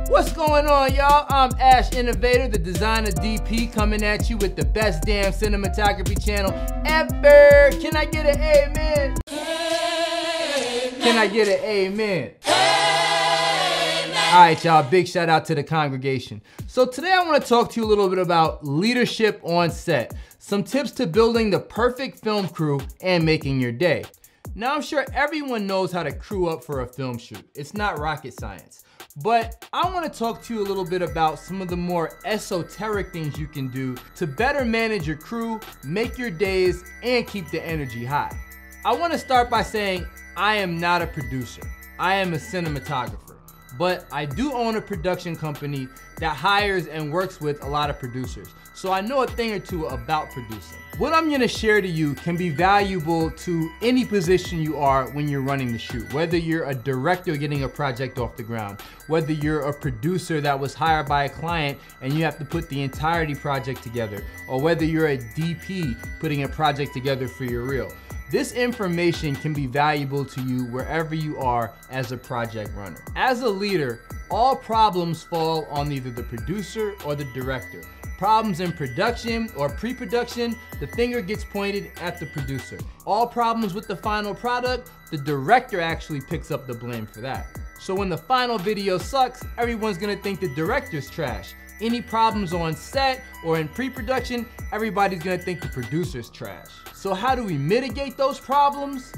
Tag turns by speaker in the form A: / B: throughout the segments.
A: What's going on, y'all? I'm Ash Innovator, the designer DP, coming at you with the best damn cinematography channel ever. Can I get an amen? Amen. Can I get an amen? Amen. All right, y'all, big shout out to the congregation. So today I want to talk to you a little bit about leadership on set, some tips to building the perfect film crew and making your day. Now, I'm sure everyone knows how to crew up for a film shoot. It's not rocket science. But I want to talk to you a little bit about some of the more esoteric things you can do to better manage your crew, make your days, and keep the energy high. I want to start by saying I am not a producer. I am a cinematographer. But I do own a production company that hires and works with a lot of producers. So I know a thing or two about producing. What I'm gonna share to you can be valuable to any position you are when you're running the shoot. Whether you're a director getting a project off the ground, whether you're a producer that was hired by a client and you have to put the entirety project together, or whether you're a DP putting a project together for your reel. This information can be valuable to you wherever you are as a project runner. As a leader, all problems fall on either the producer or the director. Problems in production or pre-production, the finger gets pointed at the producer. All problems with the final product, the director actually picks up the blame for that. So when the final video sucks, everyone's gonna think the director's trash. Any problems on set or in pre-production, everybody's gonna think the producer's trash. So how do we mitigate those problems?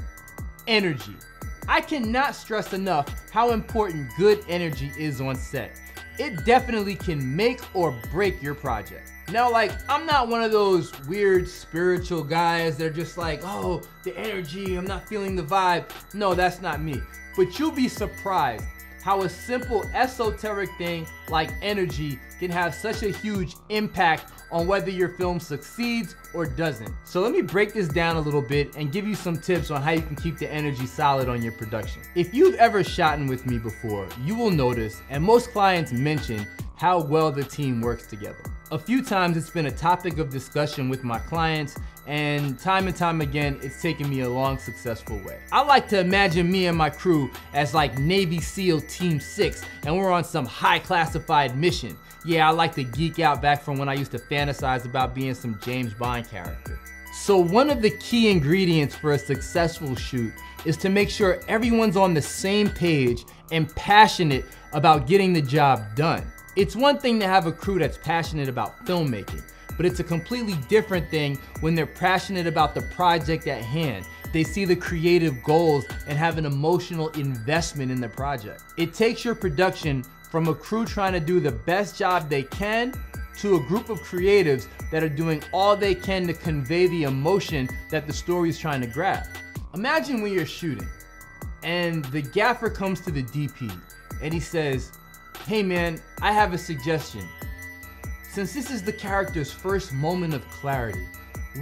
A: Energy. I cannot stress enough how important good energy is on set. It definitely can make or break your project. Now, I'm not one of those weird spiritual guys that are just like, oh, the energy, I'm not feeling the vibe. No, that's not me. But you'll be surprised how a simple esoteric thing like energy can have such a huge impact on whether your film succeeds or doesn't. So let me break this down a little bit and give you some tips on how you can keep the energy solid on your production. If you've ever shot with me before, you will notice, and most clients mention, how well the team works together. A few times it's been a topic of discussion with my clients, and time again, it's taken me a long, successful way. I like to imagine me and my crew as like Navy SEAL Team 6, and we're on some high classified mission. Yeah, I like to geek out back from when I used to fantasize about being some James Bond character. So one of the key ingredients for a successful shoot is to make sure everyone's on the same page and passionate about getting the job done. It's one thing to have a crew that's passionate about filmmaking, but it's a completely different thing when they're passionate about the project at hand. They see the creative goals and have an emotional investment in the project. It takes your production from a crew trying to do the best job they can to a group of creatives that are doing all they can to convey the emotion that the story is trying to grab. Imagine when you're shooting and the gaffer comes to the DP and he says, hey man, I have a suggestion. Since this is the character's first moment of clarity,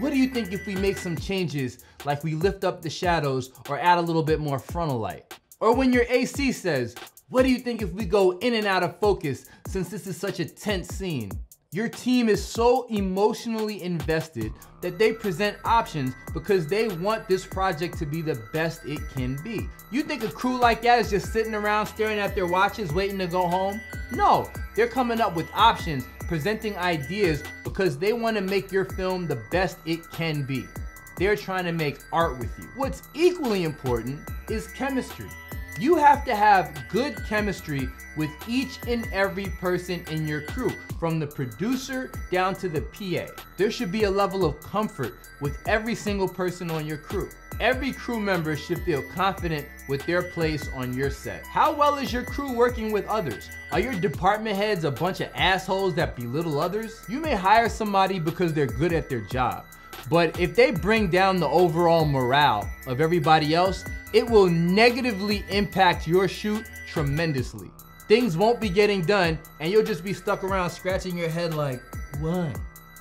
A: what do you think if we make some changes, like we lift up the shadows or add a little bit more frontal light? Or when your AC says, what do you think if we go in and out of focus since this is such a tense scene? Your team is so emotionally invested that they present options because they want this project to be the best it can be. You think a crew like that is just sitting around staring at their watches waiting to go home? No, they're coming up with options, presenting ideas because they want to make your film the best it can be. They're trying to make art with you. What's equally important is chemistry. You have to have good chemistry with each and every person in your crew, from the producer down to the PA. There should be a level of comfort with every single person on your crew. Every crew member should feel confident with their place on your set. How well is your crew working with others? Are your department heads a bunch of assholes that belittle others? You may hire somebody because they're good at their job, but if they bring down the overall morale of everybody else, it will negatively impact your shoot tremendously. Things won't be getting done and you'll just be stuck around scratching your head like, what?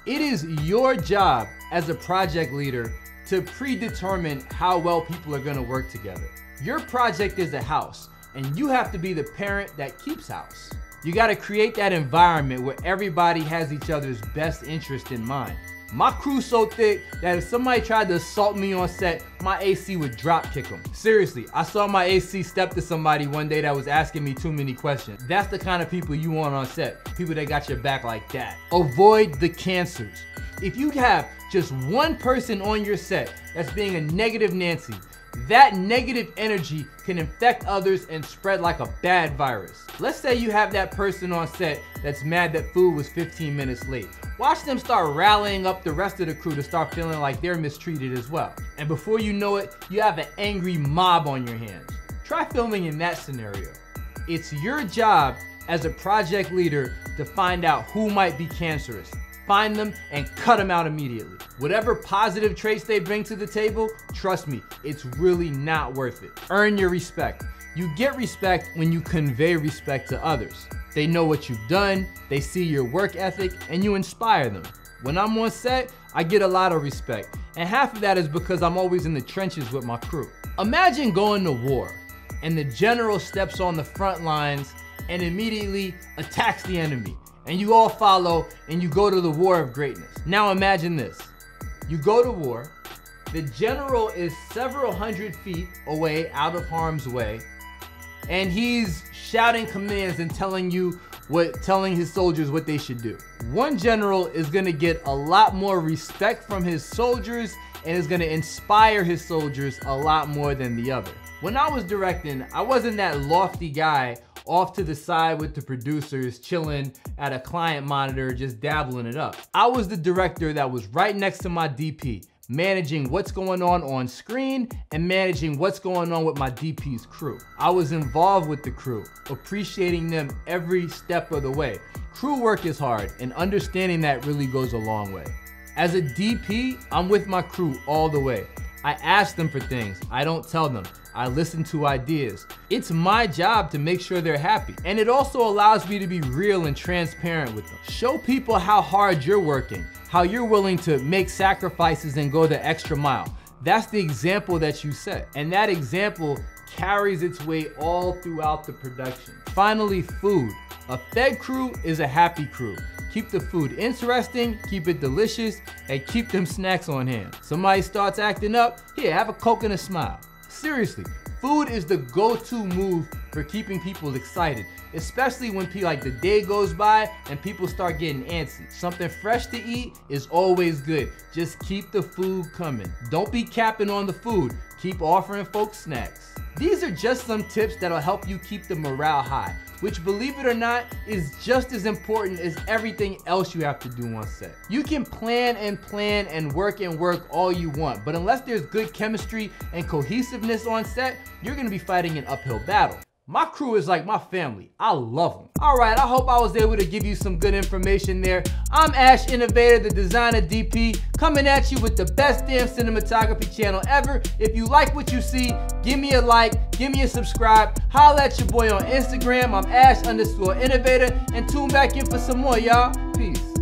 A: It is your job as a project leader to predetermine how well people are gonna work together. Your project is a house and you have to be the parent that keeps house. You gotta create that environment where everybody has each other's best interest in mind. My crew's so thick that if somebody tried to assault me on set, my AC would drop kick them. Seriously, I saw my AC step to somebody one day that was asking me too many questions. That's the kind of people you want on set, people that got your back like that. Avoid the cancers. If you have just one person on your set that's being a negative Nancy, that negative energy can infect others and spread like a bad virus. Let's say you have that person on set that's mad that food was 15 minutes late. Watch them start rallying up the rest of the crew to start feeling like they're mistreated as well. And before you know it, you have an angry mob on your hands. Try filming in that scenario. It's your job as a project leader to find out who might be cancerous. Find them and cut them out immediately. Whatever positive traits they bring to the table, trust me, it's really not worth it. Earn your respect. You get respect when you convey respect to others. They know what you've done, they see your work ethic, and you inspire them. When I'm on set, I get a lot of respect, and half of that is because I'm always in the trenches with my crew. Imagine going to war, and the general steps on the front lines and immediately attacks the enemy. And you all follow and you go to the war of greatness. Now imagine this. You go to war, the general is several hundred feet away, out of harm's way, and he's shouting commands and telling his soldiers what they should do. One general is gonna get a lot more respect from his soldiers and is gonna inspire his soldiers a lot more than the other. When I was directing, I wasn't that lofty guy off to the side with the producers, chilling at a client monitor, just dabbling it up. I was the director that was right next to my DP, managing what's going on screen and managing what's going on with my DP's crew. I was involved with the crew, appreciating them every step of the way. Crew work is hard, and understanding that really goes a long way. As a DP, I'm with my crew all the way. I ask them for things, I don't tell them. I listen to ideas. It's my job to make sure they're happy. And it also allows me to be real and transparent with them. Show people how hard you're working, how you're willing to make sacrifices and go the extra mile. That's the example that you set. And that example carries its weight all throughout the production. Finally, food. A fed crew is a happy crew. Keep the food interesting, keep it delicious, and keep them snacks on hand. Somebody starts acting up, here, have a Coke and a smile. Seriously, food is the go-to move for keeping people excited, especially when the day goes by and people start getting antsy. Something fresh to eat is always good. Just keep the food coming. Don't be capping on the food. Keep offering folks snacks. These are just some tips that'll help you keep the morale high, which, believe it or not, is just as important as everything else you have to do on set. You can plan and work all you want, but unless there's good chemistry and cohesiveness on set, you're gonna be fighting an uphill battle. My crew is like my family. I love them. All right, I hope I was able to give you some good information there. I'm Ash Innovator, the designer DP, coming at you with the best damn cinematography channel ever. If you like what you see, give me a like, give me a subscribe, holla at your boy on Instagram. I'm Ash_Innovator, and tune back in for some more, y'all. Peace.